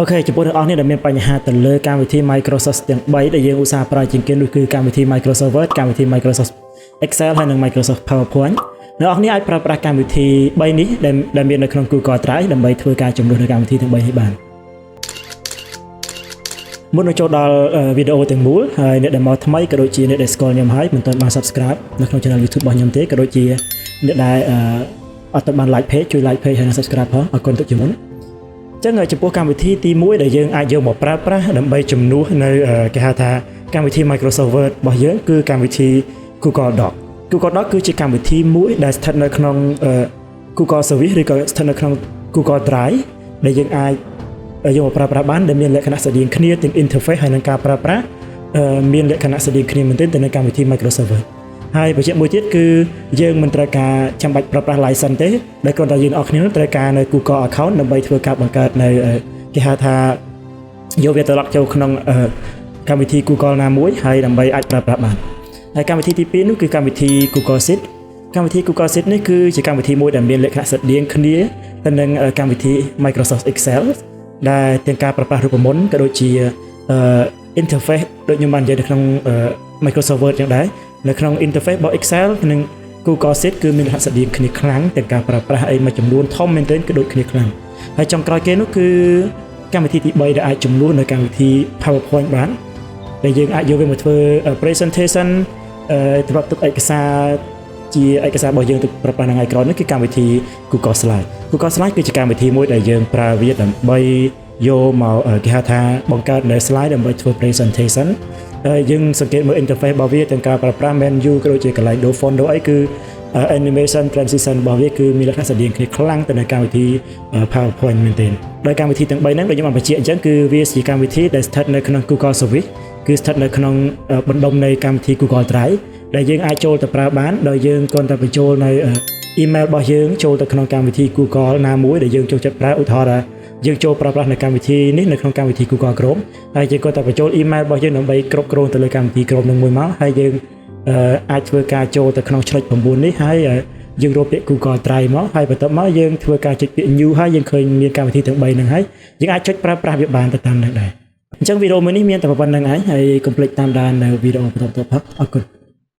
Ok,ចំពោះអ្នកនរនេះដែលមានបញ្ហាទៅលើកម្មវិធី Microsoft ទាំង3ដែលយើងឧស្សាហ៍ប្រើជាងគេនោះគឺកម្មវិធី Microsoft Word កម្មវិធី Microsoft Excel ហើយនិង Microsoft PowerPoint អ្នកនរនេះអាចប្រើប្រាស់កម្មវិធី3នេះដែលមាននៅក្នុង Google Drive ដើម្បីធ្វើការជំនួសនៅកម្មវិធីទាំង3នេះបានមុននឹងចូលដល់វីដេអូទាំងមូលហើយអ្នកដែលមកថ្មីក៏ដូចជាអ្នកដែលស្គាល់ខ្ញុំហើយមិនទាន់បាន Subscribe នៅក្នុង Channel YouTube របស់ខ្ញុំទេក៏ដូចជាអ្នកដែលអត់ទាន់បាន Like Page ជួយ Like Page ហើយនិង Subscribe ផងអរគុណទុកជាមុនចឹងចំពោះកម្មវិធីទី1ដែលយើងអាចយកមកប្រើប្រាស់ដើម្បីជំនួសនៅគេហៅថាកម្មវិធី Microsoft Word របស់យើងគឺកម្មវិធី Google Doc Google Doc គឺជាកម្មវិធីមួយដែលស្ថិតនៅក្នុង Google Service ឬក៏ស្ថិតនៅក្នុង Google Drive ដែលយើងអាចយកមកប្រើប្រាស់បានដែលមានលក្ខណៈស្រដៀងគ្នាទាំង interface ហើយនិងការប្រើប្រាស់មានលក្ខណៈស្រដៀងគ្នាមែនទែនទៅនឹងកម្មវិធី Microsoft Word ហើយបញ្ជាក់មួយទៀតគឺយើងមិនត្រូវការចាំបាច់ប្រើប្រាស់ license ទេដែលគ្រាន់តែយើងអស់គ្នាត្រូវការនៅ Google account ដើម្បីធ្វើការបង្កើតនៅគេហៅថាយកវាទៅឡុកចូលក្នុងកម្មវិធី Google ណាមួយហើយដើម្បីអាចប្រើប្រាស់បានហើយកម្មវិធីទី2នោះគឺកម្មវិធី Google Sheet កម្មវិធី Google Sheet នេះគឺជាកម្មវិធីមួយដែលមានលក្ខណៈស្រដៀងគ្នាទៅនឹងកម្មវិធី Microsoft Excel ដែលទាំងការប្រើប្រាស់រូបមន្តក៏ដូចជា interface ដូចខ្ញុំបាននិយាយនៅក្នុង Microsoft Word យ៉ាងដែរនៅក្នុង interface របស់ Excel និង Google Sheet គឺមានលក្ខណៈស្រដៀងគ្នាខ្លាំងទាំងការប្រើប្រាស់អីមួយចំនួនធំមែនទែនក៏ដូចគ្នាខ្លាំងហើយចុងក្រោយគេនោះគឺកម្មវិធីទី3ដែលអាចជំនួសនៅកម្មវិធី PowerPoint បានដែលយើងអាចយកវាមកធ្វើ presentation សម្រាប់ទុកឯកសារជាឯកសាររបស់យើងទៅប្រើប្រាស់នៅថ្ងៃក្រោយនេះគឺកម្មវិធី Google Slide Google Slide គឺជាកម្មវិធីមួយដែលយើងប្រើវាដើម្បីយកមកគេហៅថាបង្កើតនៅ slide ដើម្បីធ្វើ presentation យើងសង្កេតមើល interface របស់វាទាំងការប្រើប្រាស់ menu ក៏ដូចជាកន្លែង do font អីគឺ animation transition របស់វាគឺមានលក្ខណៈស្រដៀងគ្នាខ្លាំងទៅនឹងកម្មវិធី PowerPoint មែនទែនដោយកម្មវិធីទាំង3ហ្នឹងដូចខ្ញុំបានបញ្ជាក់អញ្ចឹងគឺវាជាកម្មវិធីដែលស្ថិតនៅក្នុង Google Service គឺស្ថិតនៅក្នុងបណ្ដុំនៃកម្មវិធី Google Drive ដែលយើងអាចចូលទៅប្រើបានដោយយើងគ្រាន់តែបញ្ចូលនៅ email របស់យើងចូលទៅក្នុងកម្មវិធី Google ណាមួយដែលយើងចូលចិត្តប្រើឧទាហរណ៍ថាយើងចូលប្រើប្រាស់នៅកម្មវិធីនេះនៅក្នុងកម្មវិធី Google Chrome ហើយយើងក៏តែបញ្ចូល email របស់យើងដើម្បីគ្រប់គ្រងទៅលើកម្មវិធី Chrome នឹងមួយមកហើយយើងអាចធ្វើការចូលទៅក្នុងឆ្លុច9នេះហើយយើងរកពាក្យ Google Drive មកហើយបន្ទាប់មកយើងធ្វើការចុចពាក្យ new ហើយយើងឃើញមានកម្មវិធីទាំង3ហ្នឹងហើយយើងអាចចុចប្រើប្រាស់វាបានទៅតាមនឹងដែរអញ្ចឹងវីដេអូមួយនេះមានតែប៉ុណ្្នឹងឯងហើយកុំភ្លេចតាមដាននៅវីដេអូបន្តទៀតផងអរគុណ